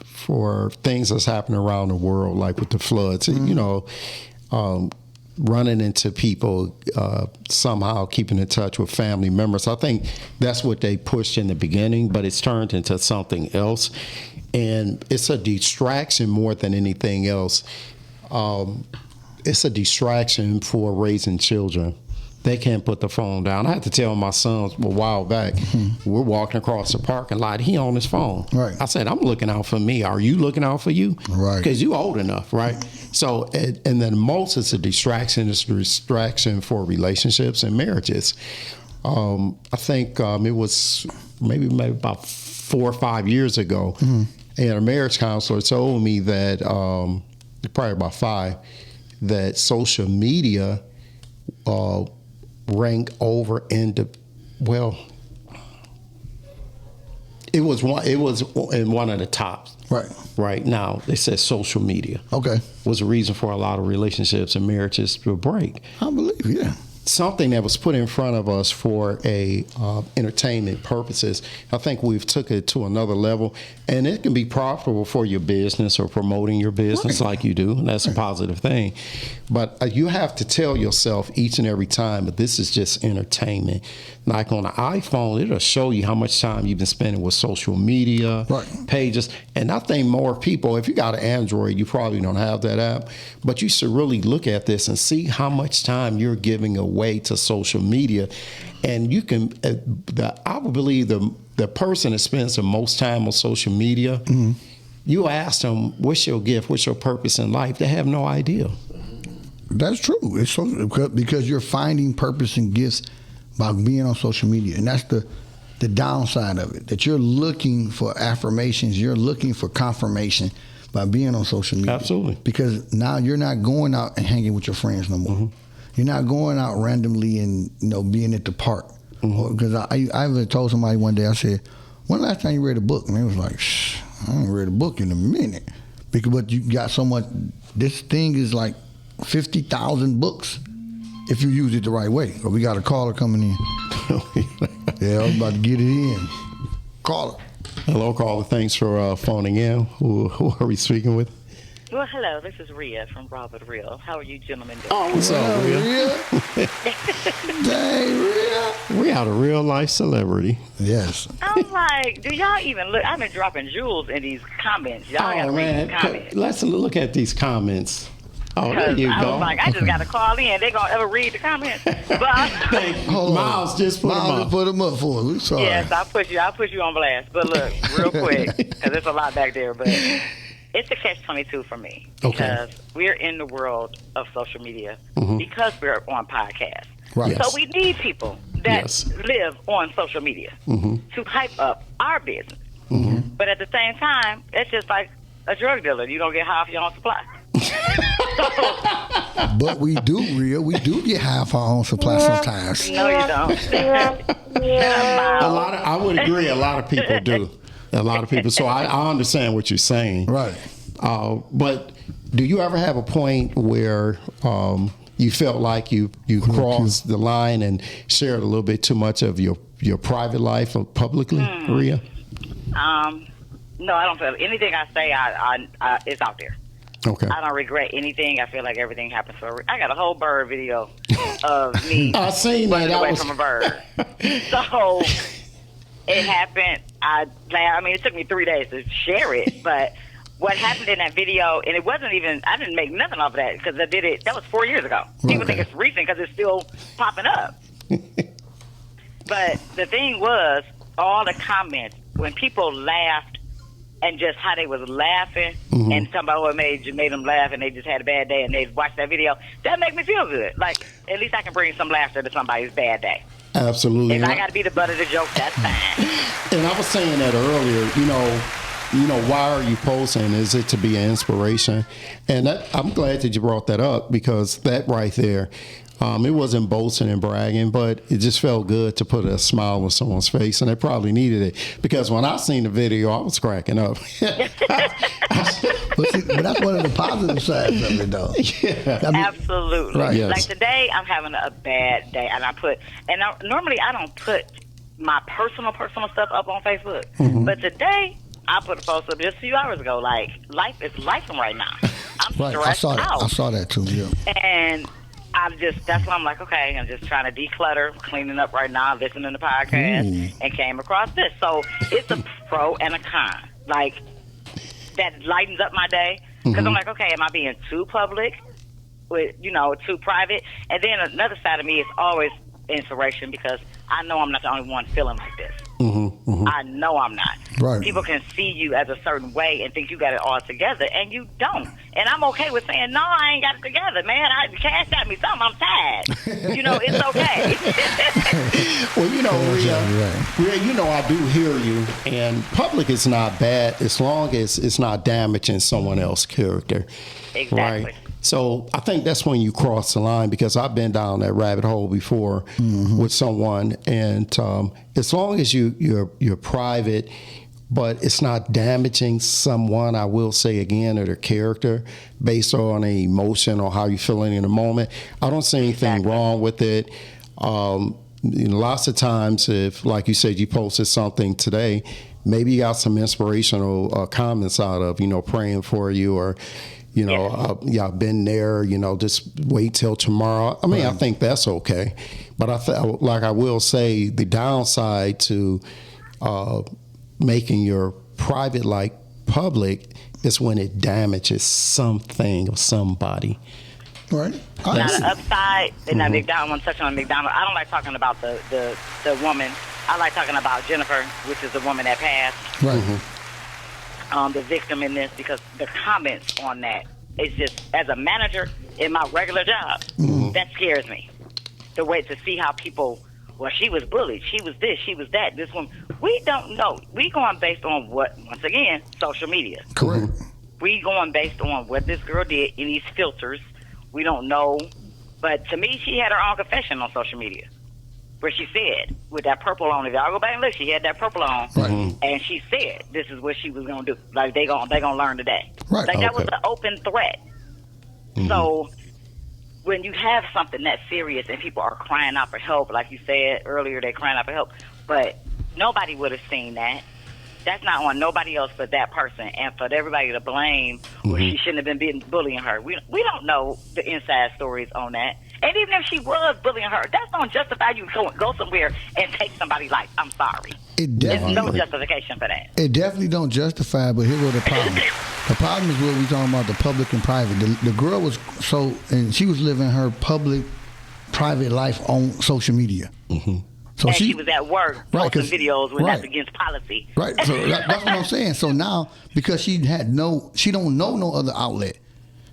Speaker 2: for things that's happening around the world, like with the floods, running into people, somehow keeping in touch with family members. I think that's what they pushed in the beginning, but it's turned into something else. And it's a distraction more than anything else. It's a distraction for raising children. They can't put the phone down. I had to tell my sons a while back, we're walking across the parking lot, he on his phone.
Speaker 3: Right.
Speaker 2: I said, I'm looking out for me. Are you looking out for you?
Speaker 3: Right.
Speaker 2: Because you old enough, right? So, and then most it's a distraction. It's a distraction for relationships and marriages. I think it was maybe about 4 or 5 years ago, and a marriage counselor told me that, probably about 5, that social media rank over into, well, it was in one of the tops. Right now, they said social media.
Speaker 3: Okay.
Speaker 2: Was a reason for a lot of relationships and marriages to break.
Speaker 3: I believe, yeah.
Speaker 2: Something that was put in front of us for entertainment purposes. I think we've took it to another level, and it can be profitable for your business or promoting your business like you do. And that's a positive thing. But you have to tell yourself each and every time that this is just entertainment. Like on the iPhone, it'll show you how much time you've been spending with social media pages. And I think more people, if you got an Android, you probably don't have that app, but you should really look at this and see how much time you're giving away to social media. And you can, I would believe the person that spends the most time on social media, you ask them, what's your gift, what's your purpose in life? They have no idea.
Speaker 3: That's true. It's so, because you're finding purpose and gifts by being on social media. And that's the downside of it, that you're looking for affirmations, you're looking for confirmation by being on social media.
Speaker 2: Absolutely.
Speaker 3: Because now you're not going out and hanging with your friends no more. You're not going out randomly and being at the park. Because I even told somebody one day, I said, when the last time you read a book? And they was like, I haven't read a book in a minute. But you got so much, this thing is like 50,000 books if you use it the right way. But we got a caller coming in. Yeah, I was about to get it in. Caller.
Speaker 2: Hello, caller. Thanks for phoning in. Who are we speaking with?
Speaker 5: Well, hello. This is Rhea from Robert Real. How are you gentlemen doing?
Speaker 2: Oh, what's up, Rhea?
Speaker 3: Dang, Rhea.
Speaker 2: We are a real life celebrity.
Speaker 3: Yes.
Speaker 5: I'm like, do y'all even look? I've been dropping jewels in these comments. Y'all gotta read these comments.
Speaker 2: Let's look at these comments. Oh, there you go.
Speaker 5: I was like, I just got to call in. They gonna ever read the comments? But
Speaker 2: Miles just put
Speaker 3: them up for us. We sorry.
Speaker 5: Yes, I'll put you on blast. But look, real quick, because there's a lot back there. But it's a catch-22 for me because we're in the world of social media because we're on podcasts.
Speaker 3: Right.
Speaker 5: So we need people that live on social media to hype up our business. But at the same time, it's just like a drug dealer. You don't get high off your own supply.
Speaker 3: But we do, Rhea. We do get half our own supply sometimes.
Speaker 5: No, you don't.
Speaker 2: I would agree. A lot of people do. A lot of people. So I understand what you're saying.
Speaker 3: Right.
Speaker 2: But do you ever have a point where you felt like you crossed the line and shared a little bit too much of your private life publicly, Rhea?
Speaker 5: No, I don't feel anything I say. I it's out there.
Speaker 2: Okay.
Speaker 5: I don't regret anything. I feel like everything happens for a reason. I got a whole bird video of me
Speaker 2: I seen that.
Speaker 5: running away from a bird. So it happened. I mean, it took me 3 days to share it, but what happened in that video, and it wasn't even, I didn't make nothing off of that because I did it, that was 4 years ago. People think it's recent because it's still popping up. But the thing was, all the comments, when people laughed, and just how they was laughing and talking about what made them laugh and they just had a bad day and they watched that video, that make me feel good. Like, at least I can bring some laughter to somebody's bad day.
Speaker 2: Absolutely.
Speaker 5: If I got to be the butt of the joke, that's fine.
Speaker 2: And I was saying that earlier, why are you posting? Is it to be an inspiration? And I'm glad that you brought that up because that right there, It wasn't boasting and bragging, but it just felt good to put a smile on someone's face, and they probably needed it because when I seen the video, I was cracking up.
Speaker 3: But that's one of the positive sides of it, though.
Speaker 2: Yeah.
Speaker 3: I mean,
Speaker 5: Absolutely.
Speaker 3: Right.
Speaker 2: Yes.
Speaker 5: Like today, I'm having a bad day, and normally I don't put my personal stuff up on Facebook, but today I put a post up just a few hours ago. Like, life is lifing right now. I'm
Speaker 3: right.
Speaker 5: stressed out.
Speaker 3: I saw that too. Yeah.
Speaker 5: And that's why I'm like, okay, I'm just trying to declutter, cleaning up right now, listening to podcasts, and came across this. So it's a pro and a con. Like, that lightens up my day. Because I'm like, okay, am I being too public, too private? And then another side of me is always inspiration because I know I'm not the only one feeling like this. I know I'm not.
Speaker 3: Right.
Speaker 5: People can see you as a certain way and think you got it all together, and you don't. And I'm okay with saying, no, I ain't got it together, man. Cash got me something. I'm tired. It's okay.
Speaker 2: Well, Rhea, I do hear you, and public is not bad as long as it's not damaging someone else's character.
Speaker 5: Exactly.
Speaker 2: Right? So I think that's when you cross the line because I've been down that rabbit hole before with someone, and as long as you're private, but it's not damaging someone, I will say again, or their character based on an emotion or how you're feeling in the moment, I don't see anything wrong with it. Lots of times, if, like you said, you posted something today, maybe you got some inspirational comments out of, praying for you or, I've been there, just wait till tomorrow. I mean, I think that's okay. But I will say the downside to making your private life public is when it damages something or somebody.
Speaker 3: Right.
Speaker 5: Now, the upside, and now McDonald, I want to touch on McDonald. I don't like talking about the woman. I like talking about Jennifer, which is the woman that passed.
Speaker 3: Right.
Speaker 5: The victim in this, because the comments on that, it's just, as a manager in my regular job, that scares me. The way to see how people, well, she was bullied, she was this, she was that, this one. We don't know. We going based on what, once again, social media.
Speaker 3: Correct.
Speaker 5: We going based on what this girl did in these filters. We don't know. But to me, she had her own confession on social media, where she said, with that purple on, if y'all go back and look, she had that purple on, and she said this is what she was going to do. Like, they gonna learn today.
Speaker 3: Right.
Speaker 5: Like, that was an open threat. So when you have something that serious and people are crying out for help, like you said earlier, they're crying out for help, but nobody would have seen that. That's not on nobody else but that person. And for everybody to blame, well, she shouldn't have been bullying her. We don't know the inside stories on that. And even if she was bullying her, that don't justify you go somewhere and take somebody's life. I'm sorry. There's no justification for that.
Speaker 3: It definitely don't justify, but here was the problem. The problem is what we talking about, the public and private. The girl was and she was living her public, private life on social media. So
Speaker 5: and she was at work posting videos when that's against policy.
Speaker 3: Right. So that's what I'm saying. So now, because she don't know no other outlet.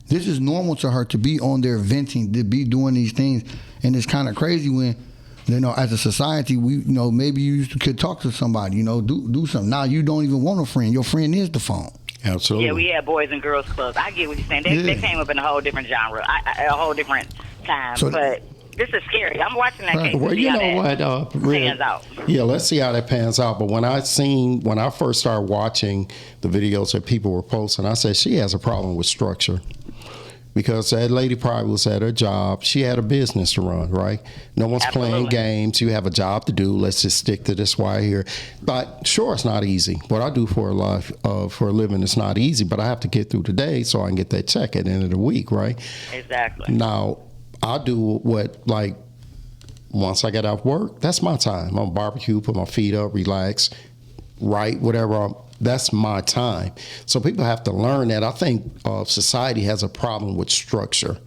Speaker 3: This is normal to her to be on there venting, to be doing these things, and it's kind of crazy when, as a society, maybe you could talk to somebody, do something. Now you don't even want a friend. Your friend is the phone.
Speaker 2: Absolutely.
Speaker 5: Yeah, we had boys and girls clubs. I get what you're saying. They came up in a whole different genre, a whole different time. But this is scary. I'm watching that case.
Speaker 2: Well, you know what?
Speaker 5: Pans out.
Speaker 2: Yeah, let's see how that pans out. But when I first started watching the videos that people were posting, I said she has a problem with structure. Because that lady probably was at her job. She had a business to run, right? No one's playing games. You have a job to do. Let's just stick to this right here. But sure, it's not easy. What I do for a living is not easy, but I have to get through the day so I can get that check at the end of the week, right?
Speaker 5: Exactly.
Speaker 2: Now, I do once I get off work, that's my time. I'm barbecue, put my feet up, relax, write, whatever. That's my time. So people have to learn that. I think society has a problem with structure,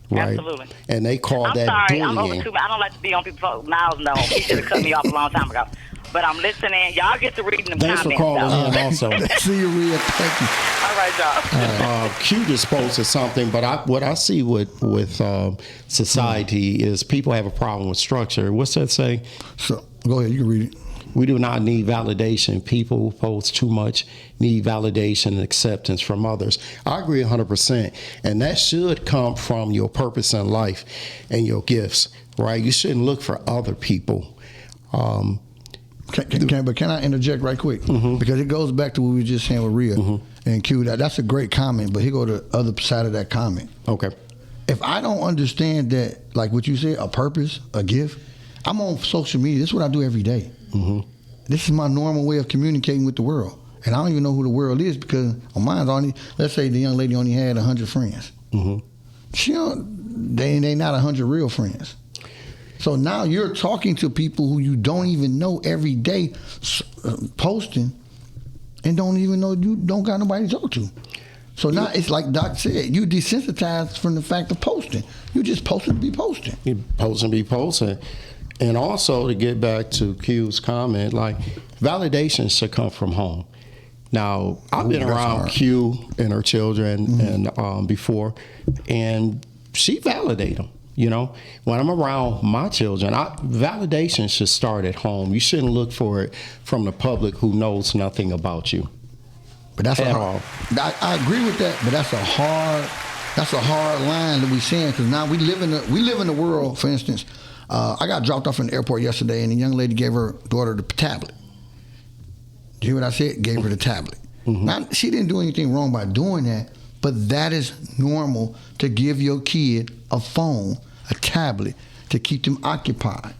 Speaker 2: right?
Speaker 5: Absolutely.
Speaker 2: And they call
Speaker 5: I'm
Speaker 2: that
Speaker 5: sorry.
Speaker 2: bullying.
Speaker 5: I'm over too. I don't like to be on people's mouths. No, he should have cut me off a long time ago. But I'm listening. Y'all get to reading the comments.
Speaker 2: Thanks for calling in also.
Speaker 3: See you, Rhea. Thank you.
Speaker 5: All right, y'all.
Speaker 2: Q just posted something, but what I see with society is people have a problem with structure. What's that say?
Speaker 3: So go ahead, you can read it.
Speaker 2: We do not need validation. People who post too much need validation and acceptance from others. I agree 100%. And that should come from your purpose in life and your gifts, right? You shouldn't look for other people.
Speaker 3: But can I interject right quick?
Speaker 2: Mm-hmm.
Speaker 3: Because it goes back to what we were just saying with Rhea and Q. That's a great comment, but here go the other side of that comment.
Speaker 2: Okay.
Speaker 3: If I don't understand that, like what you said, a purpose, a gift, I'm on social media. This is what I do every day.
Speaker 2: Mm-hmm.
Speaker 3: This is my normal way of communicating with the world. And I don't even know who the world is because on mine's only, let's say the young lady only had 100 friends.
Speaker 2: Mm-hmm.
Speaker 3: They not 100 real friends. So now you're talking to people who you don't even know every day, posting, and don't even know you don't got nobody to talk to. So now it's like Doc said, you desensitized from the fact of posting. You just posting to be posting.
Speaker 2: You posting to be posting. And also to get back to Q's comment, like validation should come from home. Now, I've been around
Speaker 3: hard.
Speaker 2: Q and her children and before, and she validate them. You know, when I'm around my children, validation should start at home. You shouldn't look for it from the public who knows nothing about you.
Speaker 3: But that's
Speaker 2: at
Speaker 3: all. I agree with that, but that's a hard line that we saying because now we live in a world. For instance, I got dropped off in the airport yesterday, and the young lady gave her daughter the tablet. Do you hear what I said? Gave her the tablet.
Speaker 2: Mm-hmm.
Speaker 3: Now, she didn't do anything wrong by doing that, but that is normal to give your kid a phone, a tablet, to keep them occupied.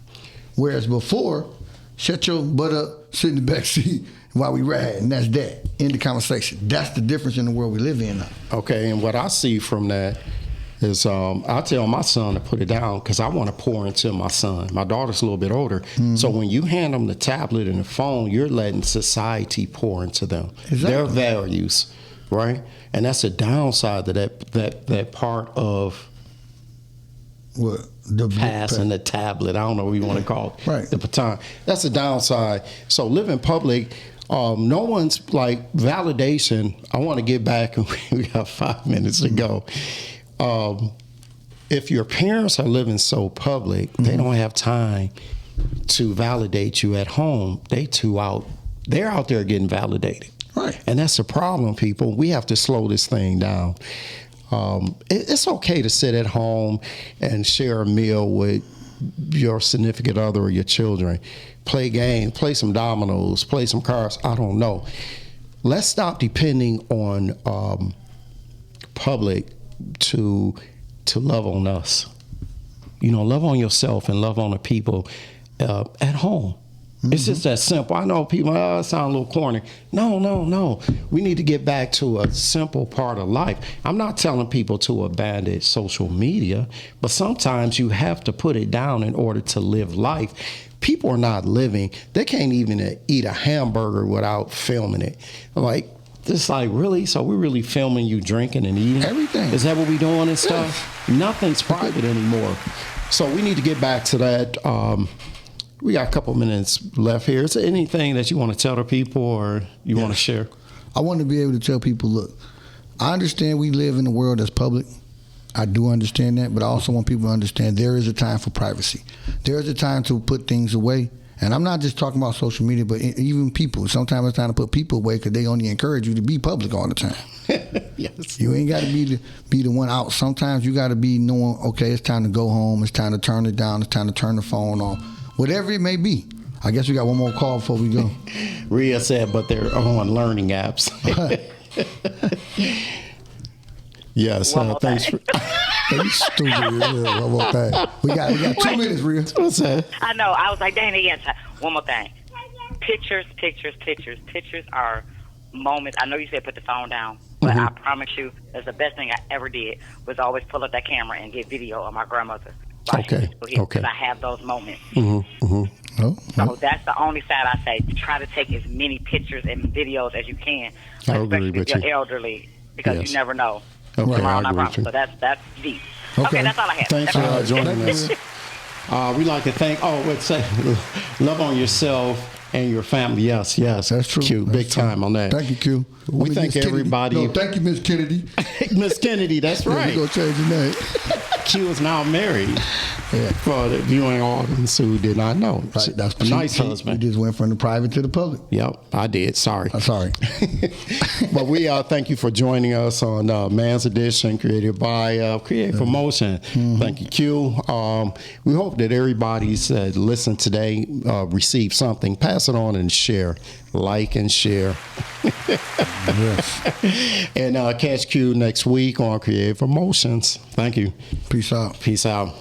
Speaker 3: Whereas before, shut your butt up, sit in the back seat while we ride, and that's that. End the conversation. That's the difference in the world we live in now.
Speaker 2: Okay, and what I see from that is I tell my son to put it down because I want to pour into my son. My daughter's a little bit older. Mm-hmm. So when you hand them the tablet and the phone, you're letting society pour into them. Exactly. Their values, right? And that's a downside to that part of
Speaker 3: what the
Speaker 2: passing the tablet. I don't know what you want to call it.
Speaker 3: Right.
Speaker 2: The baton. That's a downside. So live in public. No one's like validation. I want to get back. We got 5 minutes to go. If your parents are living so public, they don't have time to validate you at home. They're out there getting validated.
Speaker 3: Right.
Speaker 2: And that's the problem, people. We have to slow this thing down. It's okay to sit at home and share a meal with your significant other or your children. Play games, play some dominoes, play some cards. I don't know. Let's stop depending on public to love on us. You know, love on yourself and love on the people at home. Mm-hmm. It's just that simple. I know people, it sounds a little corny. No. We need to get back to a simple part of life. I'm not telling people to abandon social media, but sometimes you have to put it down in order to live life. People are not living. They can't even eat a hamburger without filming it. Like, it's like, really? So we're really filming you drinking and eating?
Speaker 3: Everything.
Speaker 2: Is that what we're doing and stuff? Yes. Nothing's private anymore. So we need to get back to that. We got a couple minutes left here. Is there anything that you want to tell the people or you want to share?
Speaker 3: I want to be able to tell people, look, I understand we live in a world that's public. I do understand that, but I also want people to understand there is a time for privacy. There is a time to put things away. And I'm not just talking about social media, but even people. Sometimes it's time to put people away because they only encourage you to be public all the time.
Speaker 2: Yes.
Speaker 3: You ain't got to be the one out. Sometimes you got to be knowing, okay, it's time to go home. It's time to turn it down. It's time to turn the phone on. Whatever it may be. I guess we got one more call before we go.
Speaker 2: Rhea said, but they're on learning apps. Yes. Thanks for...
Speaker 3: You stupid. Yeah, one more thing. We got 2 minutes, Rhea.
Speaker 2: What's that?
Speaker 5: I know. I was like, dang, they got time. One more thing. Pictures are moments. I know you said put the phone down, but I promise you, that's the best thing I ever did was always pull up that camera and get video of my grandmother.
Speaker 2: Okay.
Speaker 5: Because I have those moments.
Speaker 2: Mm-hmm. Mm-hmm.
Speaker 5: So that's the only side I say. Try to take as many pictures and videos as you can,
Speaker 2: I agree
Speaker 5: especially
Speaker 2: with
Speaker 5: if you're
Speaker 2: you.
Speaker 5: elderly, because you never know.
Speaker 2: Okay,
Speaker 5: Tomorrow,
Speaker 2: I agree with you.
Speaker 5: so that's deep.
Speaker 3: Okay.
Speaker 5: Okay, that's all I have.
Speaker 2: Thanks for joining us. We'd like to thank, love on yourself and your family. Yes.
Speaker 3: That's true.
Speaker 2: Q,
Speaker 3: that's
Speaker 2: big
Speaker 3: true.
Speaker 2: time on that.
Speaker 3: Thank you, Q.
Speaker 2: We thank everybody.
Speaker 3: No, thank you, Miss Kennedy.
Speaker 2: Miss Kennedy, that's right.
Speaker 3: We're going to change your name.
Speaker 2: Q is now married. For the viewing audience who did not know.
Speaker 3: Right, that's
Speaker 2: a nice
Speaker 3: she
Speaker 2: husband.
Speaker 3: just went from the private to the public.
Speaker 2: Yep, I did. Sorry.
Speaker 3: Sorry.
Speaker 2: But we thank you for joining us on Man's Edition, created by Create for Motion. Thank you, Q. We hope that everybody's listened today received something. Pass it on and share. Like and share.
Speaker 3: Yes.
Speaker 2: And catch Q next week on Create for Motions. Thank you.
Speaker 3: Peace out.
Speaker 2: Peace out.